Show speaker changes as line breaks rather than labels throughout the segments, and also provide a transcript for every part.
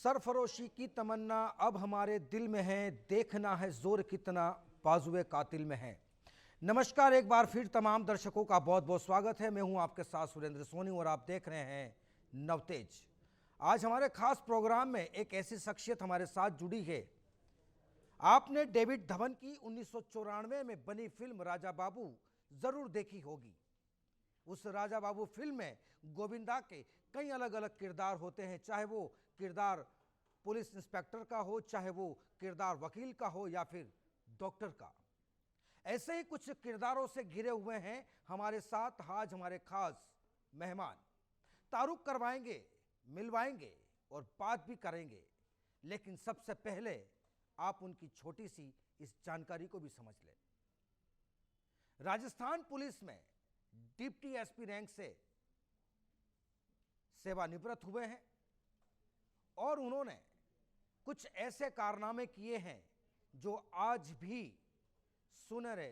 सरफरोशी की तमन्ना अब हमारे दिल में है, देखना है जोर कितना बाजुए कातिल में है। नमस्कार, एक बार फिर तमाम दर्शकों का बहुत बहुत स्वागत है। मैं हूं आपके साथ सुरेंद्र सोनी और आप देख रहे हैं नवतेज। आज हमारे खास प्रोग्राम में एक ऐसी शख्सियत हमारे साथ जुड़ी है। आपने डेविड धवन की 1994 में बनी फिल्म राजा बाबू जरूर देखी होगी। उस राजा बाबू फिल्म में गोविंदा के कई अलग अलग किरदार होते हैं, चाहे वो किरदार पुलिस इंस्पेक्टर का हो, चाहे वो किरदार वकील का हो या फिर डॉक्टर का। ऐसे ही कुछ किरदारों से घिरे हुए हैं हमारे साथ आज हमारे खास मेहमान। तारुफ करवाएंगे, मिलवाएंगे और बात भी करेंगे, लेकिन सबसे पहले आप उनकी छोटी सी इस जानकारी को भी समझ लें। राजस्थान पुलिस में डिप्टी एसपी रैंक से सेवानिवृत्त हुए हैं और उन्होंने कुछ ऐसे कारनामे किए हैं जो आज भी सुनहरे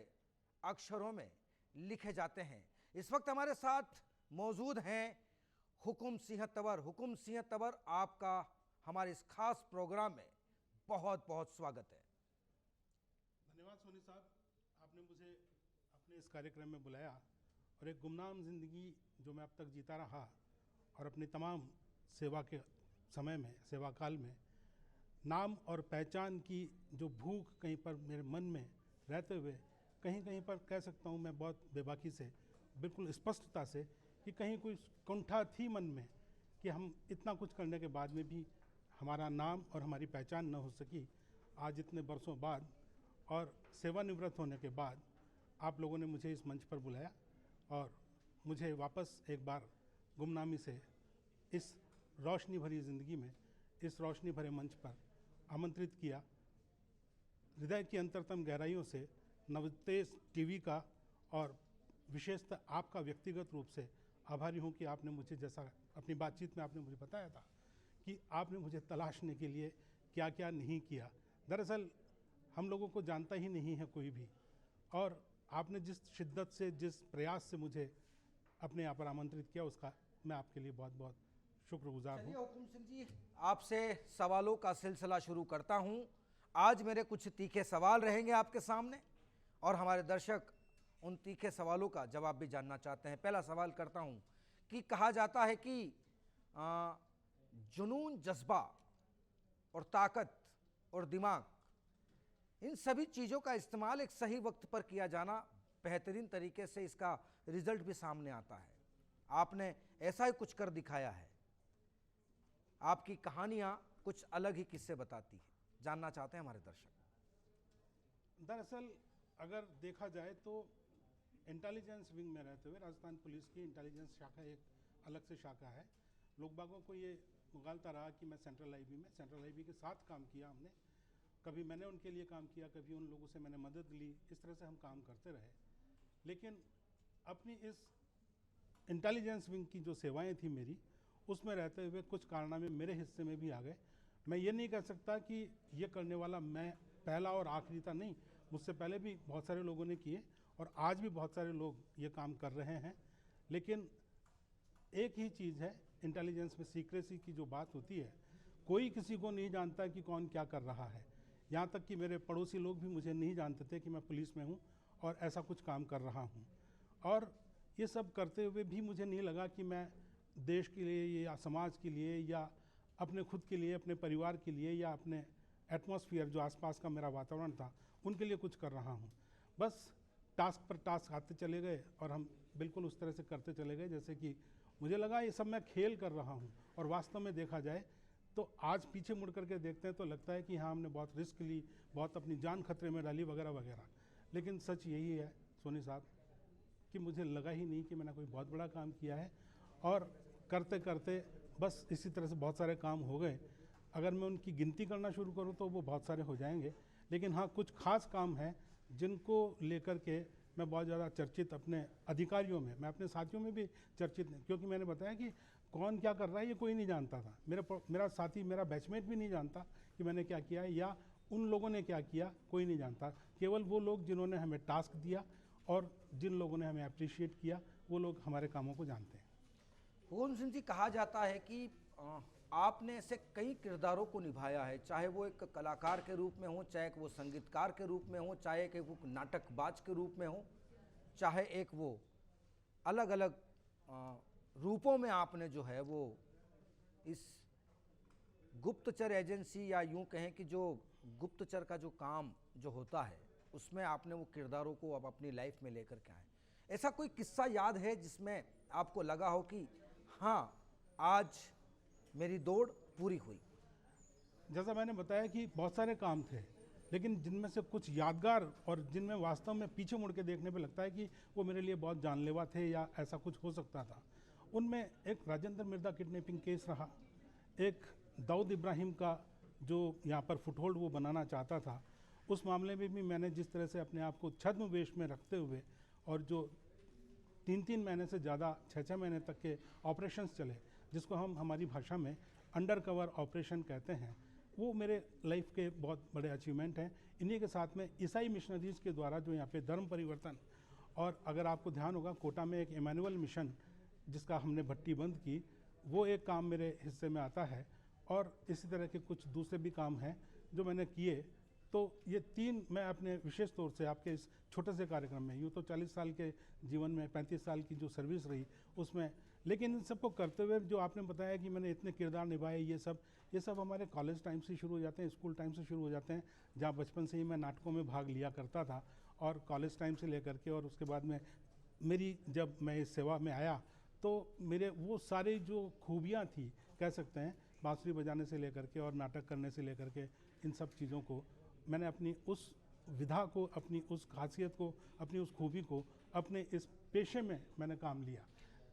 अक्षरों में लिखे जाते हैं। इस वक्त हमारे साथ मौजूद हैं हुकुम सिंह तंवर। हुकुम सिंह तंवर, आपका हमारे इस खास प्रोग्राम में बहुत बहुत स्वागत है।
धन्यवाद सोनी साहब, आपने मुझे अपने इस कार्यक्रम में बुलाया और एक गुमनाम ज़िंदगी जो मैं अब तक जीता रहा और अपनी तमाम सेवा के समय में, सेवा काल में, नाम और पहचान की जो भूख कहीं पर मेरे मन में रहते हुए कहीं कहीं पर कह सकता हूँ मैं बहुत बेबाकी से, बिल्कुल स्पष्टता से कि कहीं कोई कुंठा थी मन में कि हम इतना कुछ करने के बाद में भी हमारा नाम और हमारी पहचान न हो सकी। आज इतने बरसों बाद और सेवानिवृत्त होने के बाद आप लोगों ने मुझे इस मंच पर बुलाया और मुझे वापस एक बार गुमनामी से इस रोशनी भरी ज़िंदगी में, इस रोशनी भरे मंच पर आमंत्रित किया। हृदय की अंतरतम गहराइयों से नवतेज टीवी का और विशेषतः आपका व्यक्तिगत रूप से आभारी हूँ कि आपने मुझे, जैसा अपनी बातचीत में आपने मुझे बताया था कि आपने मुझे तलाशने के लिए क्या क्या नहीं किया। दरअसल हम लोगों को जानता ही नहीं है कोई भी, और आपने जिस शिद्दत से, जिस प्रयास से मुझे अपने यहाँ पर आमंत्रित किया, उसका मैं आपके लिए बहुत बहुत शुक्रगुजार हूँ।
हुकुम सिंह जी, आपसे सवालों का सिलसिला शुरू करता हूँ। आज मेरे कुछ तीखे सवाल रहेंगे आपके सामने और हमारे दर्शक उन तीखे सवालों का जवाब भी जानना चाहते हैं। पहला सवाल करता हूँ कि कहा जाता है कि जुनून, जज्बा और ताकत और दिमाग, इन सभी चीज़ों का इस्तेमाल एक सही वक्त पर किया जाना बेहतरीन तरीके से इसका रिजल्ट भी सामने आता है। आपने ऐसा ही कुछ कर दिखाया है। आपकी कहानियां कुछ अलग ही किस्से बताती है, जानना चाहते हैं हमारे दर्शक।
दरअसल अगर देखा जाए तो इंटेलिजेंस विंग में रहते हुए राजस्थान पुलिस की इंटेलिजेंस शाखा एक अलग से शाखा है। लोग बागों को ये उगालता रहा कि मैं सेंट्रल आईबी के साथ काम किया हमने। कभी मैंने उनके लिए काम किया, कभी उन लोगों से मैंने मदद ली, इस तरह से हम काम करते रहे। लेकिन अपनी इस इंटेलिजेंस विंग की जो सेवाएं थी मेरी, उसमें रहते हुए कुछ कारनामे मेरे हिस्से में भी आ गए। मैं ये नहीं कह सकता कि ये करने वाला मैं पहला और आखिरी था, नहीं, मुझसे पहले भी बहुत सारे लोगों ने किए और आज भी बहुत सारे लोग ये काम कर रहे हैं। लेकिन एक ही चीज़ है, इंटेलिजेंस में सीक्रेसी की जो बात होती है, कोई किसी को नहीं जानता कि कौन क्या कर रहा है। यहाँ तक कि मेरे पड़ोसी लोग भी मुझे नहीं जानते थे कि मैं पुलिस में हूँ और ऐसा कुछ काम कर रहा हूँ। और ये सब करते हुए भी मुझे नहीं लगा कि मैं देश के लिए या समाज के लिए या अपने खुद के लिए, अपने परिवार के लिए या अपने एटमॉस्फेयर जो आसपास का मेरा वातावरण था, उनके लिए कुछ कर रहा हूँ। बस टास्क पर टास्क आते चले गए और हम बिल्कुल उस तरह से करते चले गए जैसे कि मुझे लगा ये सब मैं खेल कर रहा हूँ। और वास्तव में देखा जाए तो आज पीछे मुड़ करके देखते हैं तो लगता है कि हाँ, हमने बहुत रिस्क ली, बहुत अपनी जान खतरे में डाली वगैरह वगैरह। लेकिन सच यही है सोनी साहब कि मुझे लगा ही नहीं कि मैंने कोई बहुत बड़ा काम किया है, और करते करते बस इसी तरह से बहुत सारे काम हो गए। अगर मैं उनकी गिनती करना शुरू करूं तो वो बहुत सारे हो जाएंगे। लेकिन हाँ, कुछ खास काम हैं जिनको लेकर के मैं बहुत ज़्यादा चर्चित, अपने अधिकारियों में, मैं अपने साथियों में भी चर्चित नहीं, क्योंकि मैंने बताया कि कौन क्या कर रहा है ये कोई नहीं जानता था। मेरा साथी, मेरा बैचमेट भी नहीं जानता कि मैंने क्या किया है या उन लोगों ने क्या किया, कोई नहीं जानता। केवल वो लोग जिन्होंने हमें टास्क दिया और जिन लोगों ने हमें अप्रिशिएट किया, वो लोग हमारे कामों को जानते हैं।
हुकुम सिंह जी, कहा जाता है कि आपने ऐसे कई किरदारों को निभाया है, चाहे वो एक कलाकार के रूप में हो, चाहे वो संगीतकार के रूप में हो, चाहे कि वो नाटकबाज के रूप में हो, चाहे एक वो अलग अलग रूपों में आपने जो है वो इस गुप्तचर एजेंसी या यूं कहें कि जो गुप्तचर का जो काम जो होता है उसमें आपने वो किरदारों को अब अपनी लाइफ में लेकर के आए। ऐसा कोई किस्सा याद है जिसमें आपको लगा हो कि हाँ, आज मेरी दौड़ पूरी हुई?
जैसा मैंने बताया कि बहुत सारे काम थे, लेकिन जिनमें से कुछ यादगार और जिनमें वास्तव में पीछे मुड़ के देखने पे लगता है कि वो मेरे लिए बहुत जानलेवा थे या ऐसा कुछ हो सकता था। उनमें एक राजेंद्र मिर्दा किडनैपिंग केस रहा, एक दाऊद इब्राहिम का जो यहाँ पर फुटहोल्ड वो बनाना चाहता था, उस मामले में भी मैंने जिस तरह से अपने आप को छद्मवेश में रखते हुए और जो 3-3 महीने से ज़्यादा 6-6 महीने तक के ऑपरेशंस चले, जिसको हम हमारी भाषा में अंडर कवर ऑपरेशन कहते हैं, वो मेरे लाइफ के बहुत बड़े अचीवमेंट हैं। इन्हीं के साथ में ईसाई मिशनरीज के द्वारा जो यहाँ पे धर्म परिवर्तन, और अगर आपको ध्यान होगा कोटा में एक इमैनुअल मिशन जिसका हमने भट्टी बंद की, वो एक काम मेरे हिस्से में आता है। और इसी तरह के कुछ दूसरे भी काम हैं जो मैंने किए। तो ये 3 मैं अपने विशेष तौर से आपके इस छोटे से कार्यक्रम में, यूँ तो 40 साल के जीवन में 35 साल की जो सर्विस रही उसमें, लेकिन इन सबको करते हुए जो आपने बताया कि मैंने इतने किरदार निभाए, ये सब हमारे कॉलेज टाइम से शुरू हो जाते हैं, स्कूल टाइम से शुरू हो जाते हैं, जहाँ बचपन से ही मैं नाटकों में भाग लिया करता था। और कॉलेज टाइम से लेकर के और उसके बाद में मेरी जब मैं इस सेवा में आया तो मेरे वो सारी जो खूबियाँ थी, कह सकते हैं, बांसुरी बजाने से लेकर के और नाटक करने से लेकर के, इन सब चीज़ों को मैंने अपनी उस विधा को, अपनी उस खासियत को, अपनी उस खूबी को अपने इस पेशे में मैंने काम लिया।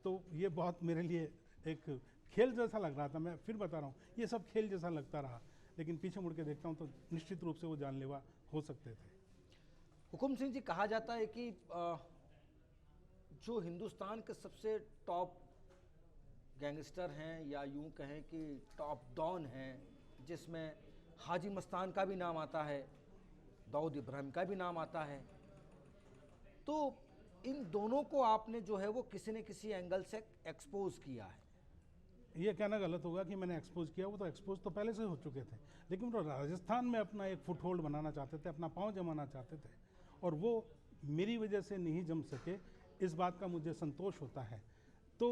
तो ये बहुत मेरे लिए एक खेल जैसा लग रहा था। मैं फिर बता रहा हूँ, ये सब खेल जैसा लगता रहा, लेकिन पीछे मुड़ के देखता हूँ तो निश्चित रूप से वो जानलेवा हो सकते थे।
हुकुम सिंह जी, कहा जाता है कि जो हिंदुस्तान के सबसे टॉप गैंगस्टर हैं या यूं कहें कि टॉप डॉन हैं, जिसमें हाजी मस्तान का भी नाम आता है, दाऊद इब्राहिम का भी नाम आता है, तो इन दोनों को आपने जो है वो किसी न किसी एंगल से एक्सपोज किया है।
ये कहना गलत होगा कि मैंने एक्सपोज किया, वो तो एक्सपोज तो पहले से हो चुके थे, लेकिन वो राजस्थान में अपना एक फुटहोल्ड बनाना चाहते थे, अपना पांव जमाना चाहते थे, और वो मेरी वजह से नहीं जम सके, इस बात का मुझे संतोष होता है। तो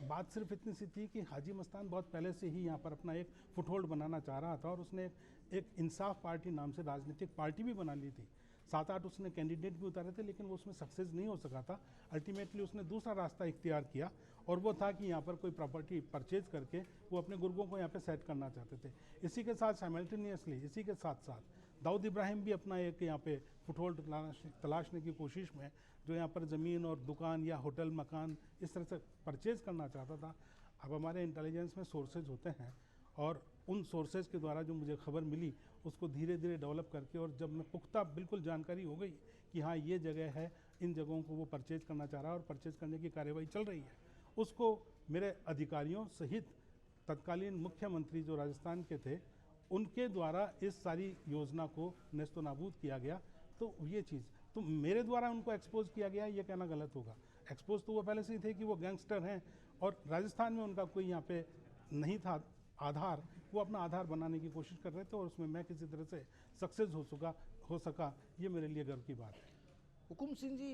बात सिर्फ इतनी सी थी कि हाजी मस्तान बहुत पहले से ही यहाँ पर अपना एक फुटहोल्ड बनाना चाह रहा था, और उसने एक इंसाफ पार्टी नाम से राजनीतिक पार्टी भी बना ली थी। 7-8 उसने कैंडिडेट भी उतारे थे, लेकिन वो उसमें सक्सेस नहीं हो सका था। अल्टीमेटली उसने दूसरा रास्ता इख्तियार किया, और वो था कि यहाँ पर कोई प्रॉपर्टी परचेज करके वो अपने गुर्गों को यहाँ पे सेट करना चाहते थे। इसी के साथ साइमल्टेनियसली, इसी के साथ साथ दाऊद इब्राहिम भी अपना एक यहाँ पे फुटहोल्ड तलाशने की कोशिश में, जो यहाँ पर ज़मीन और दुकान या होटल मकान इस तरह से परचेज करना चाहता था। अब हमारे इंटेलिजेंस में सोर्सेज होते हैं, और उन सोर्सेज के द्वारा जो मुझे खबर मिली उसको धीरे धीरे डेवलप करके, और जब मैं पुख्ता बिल्कुल जानकारी हो गई कि हाँ ये जगह है, इन जगहों को वो परचेज करना चाह रहा है और परचेज करने की कार्यवाही चल रही है, उसको मेरे अधिकारियों सहित तत्कालीन मुख्यमंत्री जो राजस्थान के थे, उनके द्वारा इस सारी योजना को नेस्तो नाबूद किया गया। तो ये चीज़ तो मेरे द्वारा उनको एक्सपोज किया गया, ये कहना गलत होगा। एक्सपोज तो वो पहले से ही थे कि वो गैंगस्टर हैं, और राजस्थान में उनका कोई यहाँ पे नहीं था आधार, वो अपना आधार बनाने की कोशिश कर रहे थे, और उसमें मैं किसी तरह से सक्सेस हो सका, ये मेरे लिए गर्व की बात है।
हुकुम सिंह जी,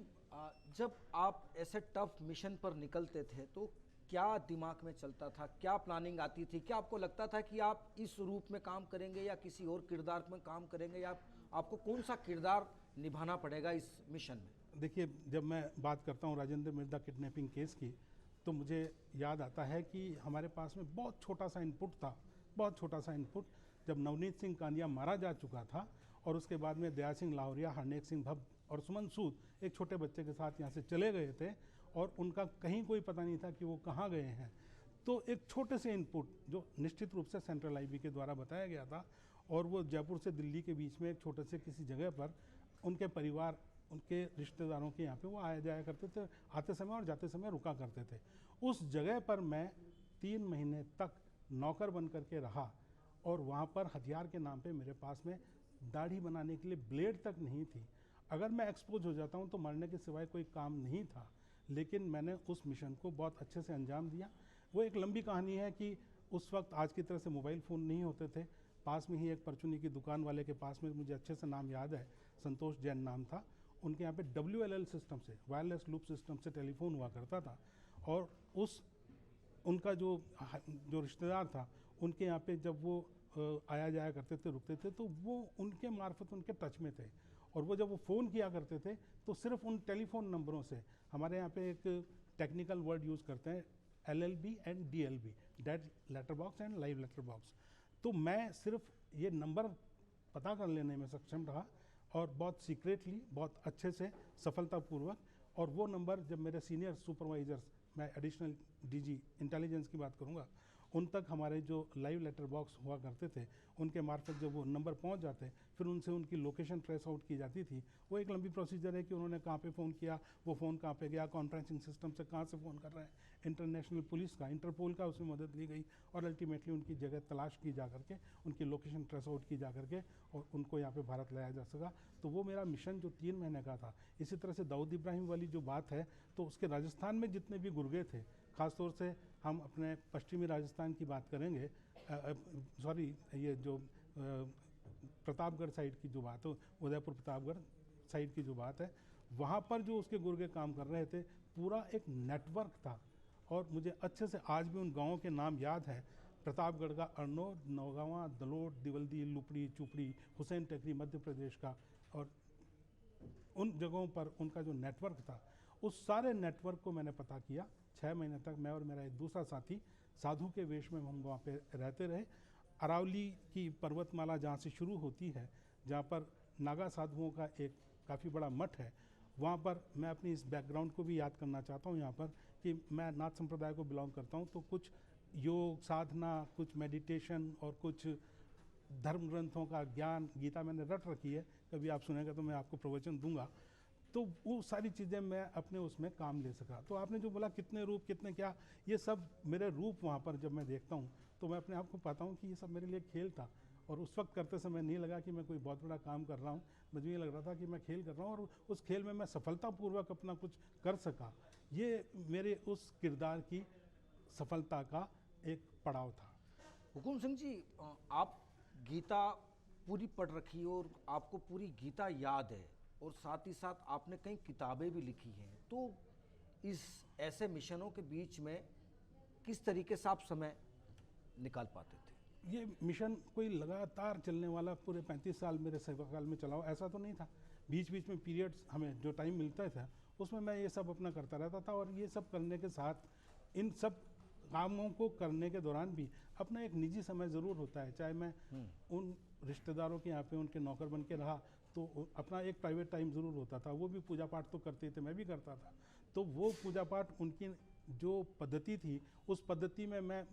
जब आप ऐसे टफ मिशन पर निकलते थे तो क्या दिमाग में चलता था, क्या प्लानिंग आती थी? क्या आपको लगता था कि आप इस रूप में काम करेंगे या किसी और किरदार में काम करेंगे, या आपको कौन सा किरदार निभाना पड़ेगा इस मिशन में?
देखिए, जब मैं बात करता हूँ राजेंद्र मिर्दा किडनैपिंग केस की, तो मुझे याद आता है कि हमारे पास में बहुत छोटा सा इनपुट था, बहुत छोटा सा इनपुट। जब नवनीत सिंह कांदिया मारा जा चुका था, और उसके बाद में दया सिंह लाहौरिया, हरनेक सिंह भब्ब और सुमन सूद एक छोटे बच्चे के साथ यहाँ से चले गए थे, और उनका कहीं कोई पता नहीं था कि वो कहाँ गए हैं। तो एक छोटे से इनपुट जो निश्चित रूप से सेंट्रल आईबी के द्वारा बताया गया था, और वो जयपुर से दिल्ली के बीच में एक छोटे से किसी जगह पर उनके परिवार, उनके रिश्तेदारों के यहाँ पे वो आया जाया करते थे, आते समय और जाते समय रुका करते थे। उस जगह पर मैं 3 महीने तक नौकर बन करके रहा, और वहाँ पर हथियार के नाम पे मेरे पास में दाढ़ी बनाने के लिए ब्लेड तक नहीं थी। अगर मैं एक्सपोज हो जाता हूँ तो मरने के सिवाय कोई काम नहीं था, लेकिन मैंने उस मिशन को बहुत अच्छे से अंजाम दिया। वो एक लंबी कहानी है कि उस वक्त आज की तरह से मोबाइल फ़ोन नहीं होते थे। पास में ही एक परचूनी की दुकान वाले के पास में, मुझे अच्छे से नाम याद है, संतोष जैन नाम था, उनके यहाँ पे WLL सिस्टम से, वायरलेस लूप सिस्टम से टेलीफोन हुआ करता था। और उनका जो रिश्तेदार था, उनके यहाँ पे जब वो आया जाया करते थे, रुकते थे, तो वो उनके मार्फत उनके टच में थे। और वो जब वो फ़ोन किया करते थे तो सिर्फ उन टेलीफोन नंबरों से, हमारे यहाँ पे एक टेक्निकल वर्ड यूज़ करते हैं LLB and DLB, dead letter box and live letter box. तो मैं सिर्फ ये नंबर पता कर लेने में सक्षम रहा, और बहुत सीक्रेटली, बहुत अच्छे से, सफलतापूर्वक। और वो नंबर जब मेरे सीनियर सुपरवाइजर्स, मैं एडिशनल DG इंटेलिजेंस की बात करूँगा, उन तक हमारे जो लाइव लेटर बॉक्स हुआ करते थे, उनके मार्फत जब वो नंबर पहुंच जाते, फिर उनसे उनकी लोकेशन ट्रेस आउट की जाती थी। वो एक लंबी प्रोसीजर है कि उन्होंने कहाँ पे फ़ोन किया, वो फ़ोन कहाँ पे गया, कॉन्फ्रेंसिंग सिस्टम से कहाँ से फ़ोन कर रहे हैं, इंटरनेशनल पुलिस का, इंटरपोल का उसमें मदद ली गई, और अल्टीमेटली उनकी जगह तलाश की जा करके, उनकी लोकेशन ट्रेस आउट की जा करके, और उनको यहाँ पे भारत लाया जा सका। तो वो मेरा मिशन जो 3 महीने का था। इसी तरह से दाऊद इब्राहिम वाली जो बात है, तो उसके राजस्थान में जितने भी गुर्गे थे, ख़ासतौर से हम अपने पश्चिमी राजस्थान की बात करेंगे, सॉरी, ये जो प्रतापगढ़ साइड की जो बात है, उदयपुर प्रतापगढ़ साइड की जो बात है, वहाँ पर जो उसके गुर्गे काम कर रहे थे, पूरा एक नेटवर्क था। और मुझे अच्छे से आज भी उन गाँवों के नाम याद है। प्रतापगढ़ का अरनोद, नौगावा, दलोट, दिवल्दी, लुपड़ी, चुपड़ी, हुसैन टेकरी मध्य प्रदेश का, और उन जगहों पर उनका जो नेटवर्क था, उस सारे नेटवर्क को मैंने पता किया। 6 महीने तक मैं और मेरा एक दूसरा साथी साधु के वेश में हम वहाँ पे रहते रहे। अरावली की पर्वतमाला जहाँ से शुरू होती है, जहाँ पर नागा साधुओं का एक काफ़ी बड़ा मठ है, वहाँ पर मैं अपनी इस बैकग्राउंड को भी याद करना चाहता हूँ यहाँ पर, कि मैं नाथ संप्रदाय को बिलोंग करता हूँ। तो कुछ योग साधना, कुछ मेडिटेशन और कुछ धर्म ग्रंथों का ज्ञान, गीता मैंने रट रखी है, कभी आप सुनेगा तो मैं आपको प्रवचन दूंगा। तो वो सारी चीज़ें मैं अपने उसमें काम ले सका। तो आपने जो बोला कितने रूप, कितने क्या, ये सब मेरे रूप वहाँ पर जब मैं देखता हूँ, तो मैं अपने आप को पाता हूँ कि ये सब मेरे लिए खेल था। और उस वक्त करते समय नहीं लगा कि मैं कोई बहुत बड़ा काम कर रहा हूँ, मुझे ये लग रहा था कि मैं खेल कर रहा हूँ, और उस खेल में मैं सफलतापूर्वक अपना कुछ कर सका। ये मेरे उस किरदार की सफलता का एक पड़ाव था।
हुकुम सिंह जी, आप गीता पूरी पढ़ रखी है और आपको पूरी गीता याद है, और साथ ही साथ आपने कई किताबें भी लिखी हैं, तो इस ऐसे मिशनों के बीच में किस तरीके से आप समय निकाल पाते थे?
ये मिशन कोई लगातार चलने वाला पूरे 35 साल मेरे सेवाकाल में चला हो ऐसा तो नहीं था। बीच बीच में पीरियड्स, हमें जो टाइम मिलता था उसमें मैं ये सब अपना करता रहता था। और ये सब करने के साथ, इन सब कामों को करने के दौरान भी अपना एक निजी समय ज़रूर होता है। चाहे मैं उन रिश्तेदारों के यहाँ पे उनके नौकर बन के रहा, तो अपना एक प्राइवेट टाइम ज़रूर होता था। वो भी पूजा पाठ तो करते थे, मैं भी करता था। तो वो पूजा पाठ, उनकी जो पद्धति थी, उस पद्धति में मैं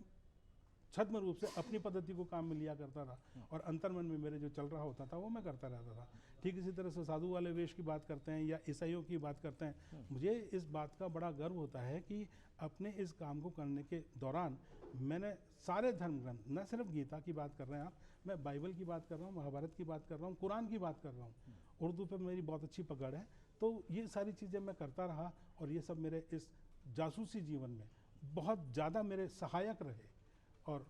छद्म रूप से अपनी पद्धति को काम में लिया करता था, और अंतर्मन में मेरे जो चल रहा होता था वो मैं करता रहता था। ठीक इसी तरह से साधु वाले वेश की बात करते हैं या ईसाइयों की बात करते हैं, मुझे इस बात का बड़ा गर्व होता है कि अपने इस काम को करने के दौरान मैंने सारे धर्म ग्रंथ, न सिर्फ गीता की बात कर रहे हैं आप, मैं बाइबल की बात कर रहा हूँ, महाभारत की बात कर रहा हूँ, कुरान की बात कर रहा हूँ, उर्दू पे मेरी बहुत अच्छी पकड़ है। तो ये सारी चीज़ें मैं करता रहा, और ये सब मेरे इस जासूसी जीवन में बहुत ज़्यादा मेरे सहायक रहे। और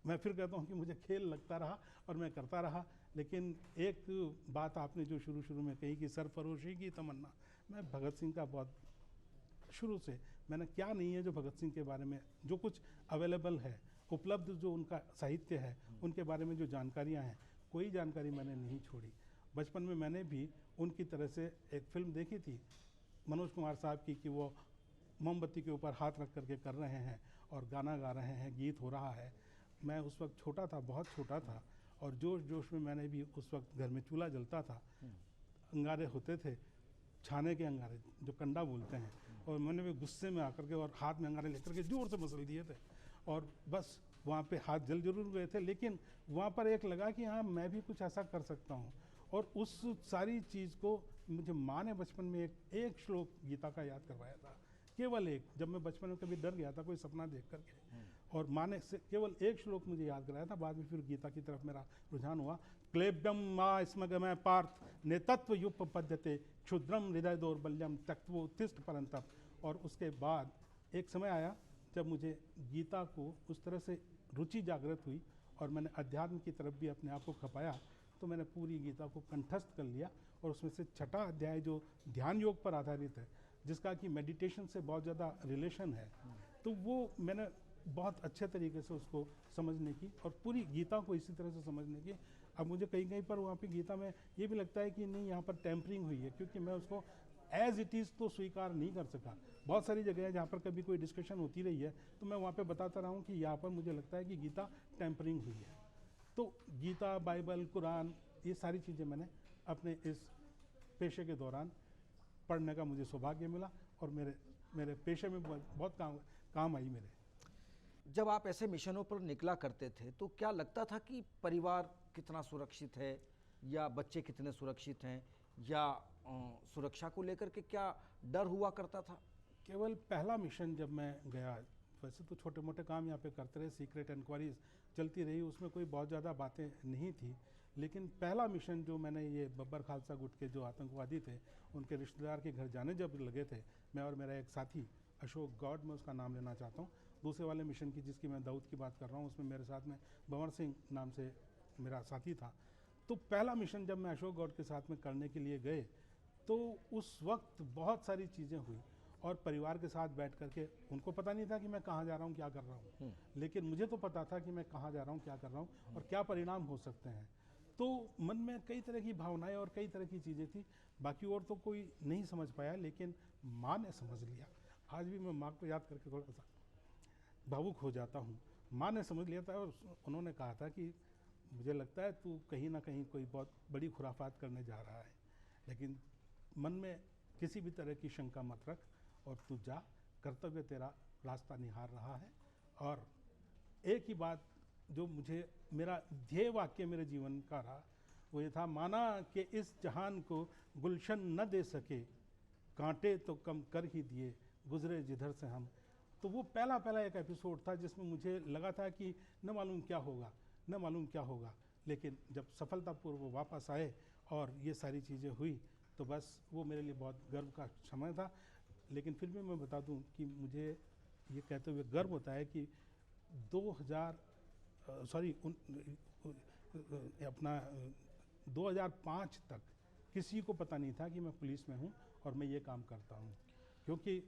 मैं फिर कहता हूँ कि मुझे खेल लगता रहा और मैं करता रहा। लेकिन एक बात आपने जो शुरू में कही कि सरफरोशी की तमन्ना, मैं भगत सिंह का बहुत शुरू से, मैंने क्या नहीं है जो भगत सिंह के बारे में जो कुछ अवेलेबल है, उपलब्ध जो उनका साहित्य है, उनके बारे में जो जानकारियाँ हैं, कोई जानकारी मैंने नहीं छोड़ी। बचपन में मैंने भी उनकी तरह से एक फिल्म देखी थी मनोज कुमार साहब की, कि वो मोमबत्ती के ऊपर हाथ रख करके कर रहे हैं और गाना गा रहे हैं, गीत हो रहा है। मैं उस वक्त छोटा था, बहुत छोटा था, और जोश जोश में मैंने भी उस वक्त घर में चूल्हा जलता था, अंगारे होते थे, छाने के अंगारे जो कंडा बोलते हैं, और मैंने भी गुस्से में आकर के और हाथ में अंगारे लेकर के जोर से मसल दिए थे। और बस वहाँ पे हाथ जल जरूर गए थे, लेकिन वहाँ पर एक लगा कि हाँ मैं भी कुछ ऐसा कर सकता हूँ। और उस सारी चीज़ को मुझे माँ ने बचपन में एक श्लोक गीता का याद करवाया था, केवल एक। जब मैं बचपन में कभी डर गया था कोई सपना देख करके, और माँ ने से केवल एक श्लोक मुझे याद कराया था। बाद में फिर गीता की तरफ मेरा रुझान हुआ। क्लेब्यम माँ स्मगमय पार्थ नेतत्व युपपद्यते क्षुद्रम हृदय दौर्बल्यम त्यक्त्वो उत्तिष्ठ परंतप। और उसके बाद एक समय आया जब मुझे गीता को उस तरह से रुचि जागृत हुई और मैंने अध्यात्म की तरफ भी अपने आप को खपाया, तो मैंने पूरी गीता को कंठस्थ कर लिया। और उसमें से छठा अध्याय जो ध्यान योग पर आधारित है, जिसका कि मेडिटेशन से बहुत ज़्यादा रिलेशन है, तो वो मैंने बहुत अच्छे तरीके से उसको समझने की और पूरी गीता को इसी तरह से समझने की। अब मुझे कहीं कहीं पर वहाँ पे गीता में ये भी लगता है कि नहीं, यहाँ पर टेम्परिंग हुई है, क्योंकि मैं उसको एज इट इज़ तो स्वीकार नहीं कर सका। बहुत सारी जगह है जहाँ पर कभी कोई डिस्कशन होती रही है, तो मैं वहाँ पे बताता रहा हूँ कि यहाँ पर मुझे लगता है कि गीता टेम्परिंग हुई है। तो गीता, बाइबल, कुरान, ये सारी चीज़ें मैंने अपने इस पेशे के दौरान पढ़ने का मुझे सौभाग्य मिला और मेरे पेशे में बहुत काम आई मेरे।
जब आप ऐसे मिशनों पर निकला करते थे तो क्या लगता था कि परिवार कितना सुरक्षित है, या बच्चे कितने सुरक्षित हैं, या सुरक्षा को लेकर के क्या डर हुआ करता था?
केवल पहला मिशन जब मैं गया, वैसे तो छोटे मोटे काम यहाँ पे करते रहे, सीक्रेट इंक्वायरीज चलती रही, उसमें कोई बहुत ज़्यादा बातें नहीं थी। लेकिन पहला मिशन जो मैंने, ये बब्बर खालसा गुट के जो आतंकवादी थे, उनके रिश्तेदार के घर जाने जब लगे थे, मैं और मेरा एक साथी अशोक गौड, मैं उसका नाम लेना चाहता हूँ, दूसरे वाले मिशन की जिसकी मैं दाऊद की बात कर रहा हूँ, उसमें मेरे साथ में भंवर सिंह नाम से मेरा साथी था। तो पहला मिशन जब मैं अशोक गौड के साथ में करने के लिए गए, तो उस वक्त बहुत सारी चीज़ें हुई और परिवार के साथ बैठ करके, उनको पता नहीं था कि मैं कहाँ जा रहा हूँ, क्या कर रहा हूँ, लेकिन मुझे तो पता था कि मैं कहाँ जा रहा हूँ, क्या कर रहा हूँ और क्या परिणाम हो सकते हैं। तो मन में कई तरह की भावनाएं और कई तरह की चीज़ें थी। बाकी और तो कोई नहीं समझ पाया, लेकिन माँ ने समझ लिया। आज भी मैं माँ को याद करके थोड़ा सा भावुक हो जाता हूँ। माँ ने समझ लिया था और उन्होंने कहा था कि मुझे लगता है तू कहीं ना कहीं कोई बहुत बड़ी खुराफात करने जा रहा है, लेकिन मन में किसी भी तरह की शंका मत रख और तू जा, कर्तव्य तेरा रास्ता निहार रहा है। और एक ही बात जो मुझे, मेरा ध्येय वाक्य मेरे जीवन का रहा, वो ये था, माना कि इस जहान को गुलशन न दे सके, कांटे तो कम कर ही दिए, गुजरे जिधर से हम। तो वो पहला एक एपिसोड था जिसमें मुझे लगा था कि न मालूम क्या होगा, न मालूम क्या होगा, लेकिन जब सफलतापूर्वक वापस आए और ये सारी चीज़ें हुई, तो बस वो मेरे लिए बहुत गर्व का समय था। लेकिन फिर भी मैं बता दूं कि मुझे ये कहते हुए गर्व होता है कि 2005 तक किसी को पता नहीं था कि मैं पुलिस में हूँ और मैं ये काम करता हूँ, क्योंकि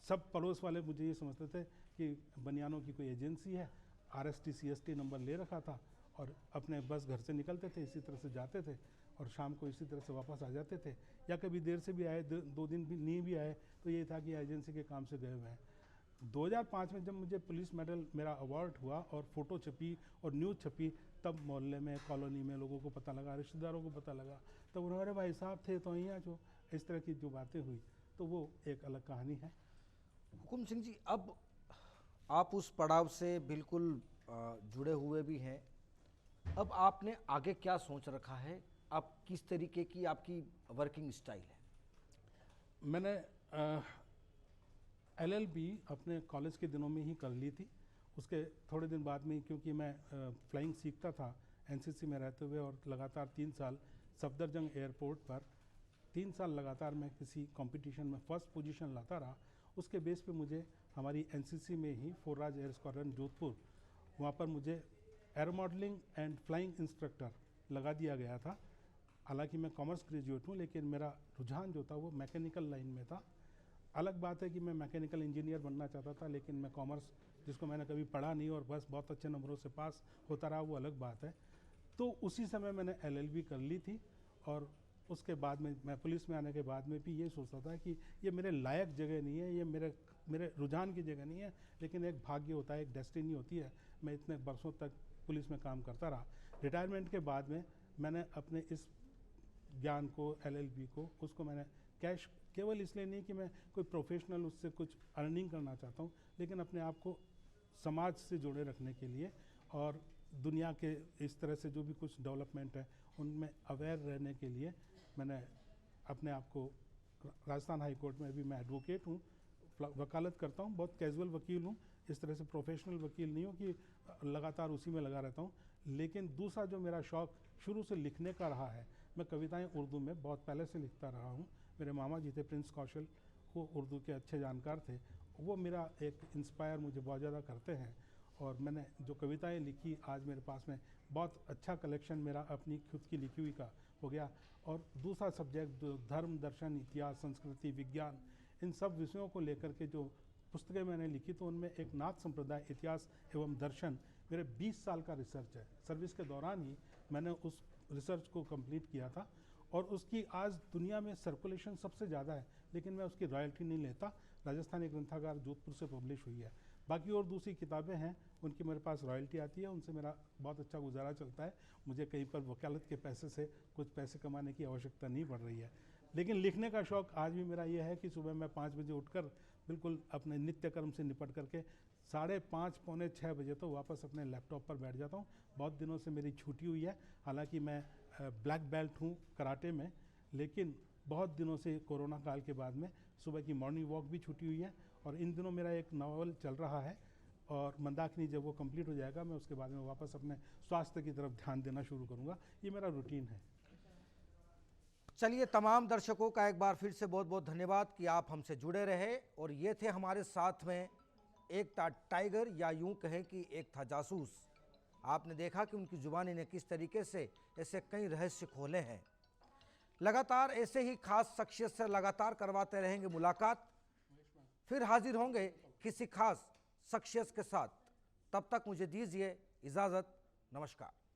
सब पड़ोस वाले मुझे ये समझते थे कि बनियानों की कोई एजेंसी है, RST CST नंबर ले रखा था और अपने बस घर से निकलते थे, इसी तरह से जाते थे और शाम को इसी तरह से वापस आ जाते थे, या कभी देर से भी आए, 2 दिन भी नहीं भी आए, तो ये था कि एजेंसी के काम से गए हुए हैं। 2005 में जब मुझे पुलिस मेडल, मेरा अवार्ड हुआ और फ़ोटो छपी और न्यूज़ छपी, तब मोहल्ले में, कॉलोनी में लोगों को पता लगा, रिश्तेदारों को पता लगा, तब उन्होंने, भाई साहब थे तो यहाँ जो इस तरह की जो बातें हुई, तो वो एक अलग कहानी है।
हुकुम सिंह जी, अब आप उस पड़ाव से बिल्कुल जुड़े हुए भी हैं। अब आपने आगे क्या सोच रखा है? आप किस तरीके की आपकी वर्किंग स्टाइल है?
मैंने LLB अपने कॉलेज के दिनों में ही कर ली थी। उसके थोड़े दिन बाद में ही, क्योंकि मैं फ्लाइंग सीखता था NCC में रहते हुए, और लगातार 3 साल सफदरजंग एयरपोर्ट पर 3 साल लगातार मैं किसी कंपटीशन में फर्स्ट पोजीशन लाता रहा। उसके बेस पे मुझे हमारी NCC में ही फोरराज एयर स्क्वाड्रन जोधपुर, वहाँ पर मुझे air modelling and flying instructor लगा दिया गया था। हालांकि मैं कॉमर्स ग्रेजुएट हूँ, लेकिन मेरा रुझान जो था वो मैकेनिकल लाइन में था। अलग बात है कि मैं मैकेनिकल इंजीनियर बनना चाहता था, लेकिन मैं कॉमर्स, जिसको मैंने कभी पढ़ा नहीं और बस बहुत अच्छे नंबरों से पास होता रहा, वो अलग बात है। तो उसी समय मैंने LLB कर ली थी और उसके बाद में मैं पुलिस में आने के बाद में भी ये सोचता था कि ये मेरे लायक जगह नहीं है, ये मेरे रुझान की जगह नहीं है, लेकिन एक भाग्य होता है, एक डेस्टिनी होती है। मैं इतने वर्षों तक पुलिस में काम करता रहा। रिटायरमेंट के बाद में मैंने अपने इस ज्ञान को, LLB को, उसको मैंने कैश, केवल इसलिए नहीं कि मैं कोई प्रोफेशनल उससे कुछ अर्निंग करना चाहता हूँ, लेकिन अपने आप को समाज से जोड़े रखने के लिए और दुनिया के इस तरह से जो भी कुछ डेवलपमेंट है उनमें अवेयर रहने के लिए मैंने अपने आप को, राजस्थान हाई कोर्ट में भी मैं एडवोकेट हूँ, वकालत करता हूँ, बहुत कैजुअल वकील हूँ, इस तरह से प्रोफेशनल वकील नहीं हूँ कि लगातार उसी में लगा रहता हूँ। लेकिन दूसरा जो मेरा शौक़ शुरू से लिखने का रहा है, मैं कविताएं उर्दू में बहुत पहले से लिखता रहा हूँ। मेरे मामा जी थे प्रिंस कौशल, वो उर्दू के अच्छे जानकार थे, वो मेरा एक इंस्पायर मुझे बहुत ज़्यादा करते हैं। और मैंने जो कविताएं लिखी आज मेरे पास में बहुत अच्छा कलेक्शन मेरा अपनी खुद की लिखी हुई का हो गया। और दूसरा सब्जेक्ट जो धर्म, दर्शन, इतिहास, संस्कृति, विज्ञान, इन सब विषयों को लेकर के जो पुस्तकें मैंने लिखी तो उनमें एक नाथ संप्रदाय, इतिहास एवं दर्शन मेरे 20 साल का रिसर्च है। सर्विस के दौरान ही मैंने उस रिसर्च को कंप्लीट किया था और उसकी आज दुनिया में सर्कुलेशन सबसे ज़्यादा है, लेकिन मैं उसकी रॉयल्टी नहीं लेता। राजस्थानी ग्रंथागार जोधपुर से पब्लिश हुई है। बाकी और दूसरी किताबें हैं उनकी मेरे पास रॉयल्टी आती है, उनसे मेरा बहुत अच्छा गुजारा चलता है। मुझे कहीं पर वकालत के पैसे से कुछ पैसे कमाने की आवश्यकता नहीं पड़ रही है। लेकिन लिखने का शौक़ आज भी मेरा ये है कि सुबह मैं 5 बजे उठकर बिल्कुल अपने नित्य कर्म से निपट करके 5:30 पौने 6 बजे तो वापस अपने लैपटॉप पर बैठ जाता हूँ। बहुत दिनों से मेरी छुट्टी हुई है, हालांकि मैं ब्लैक बेल्ट हूँ कराटे में, लेकिन बहुत दिनों से कोरोना काल के बाद में सुबह की मॉर्निंग वॉक भी छुट्टी हुई है। और इन दिनों मेरा एक नावल चल रहा है और मंदाकिनी जब वो कंप्लीट हो जाएगा मैं उसके बाद में वापस अपने स्वास्थ्य की तरफ ध्यान देना शुरू करूँगा। ये मेरा रूटीन है।
चलिए, तमाम दर्शकों का एक बार फिर से बहुत बहुत धन्यवाद कि आप हमसे जुड़े रहे। और ये थे हमारे साथ में एक था टाइगर, या यूं कहें कि एक था जासूस। आपने देखा कि उनकी जुबानी ने किस तरीके से ऐसे कई रहस्य खोले हैं। लगातार ऐसे ही खास शख्सियत से लगातार करवाते रहेंगे मुलाकात, फिर हाजिर होंगे किसी खास शख्सियत के साथ। तब तक मुझे दीजिए इजाज़त। नमस्कार।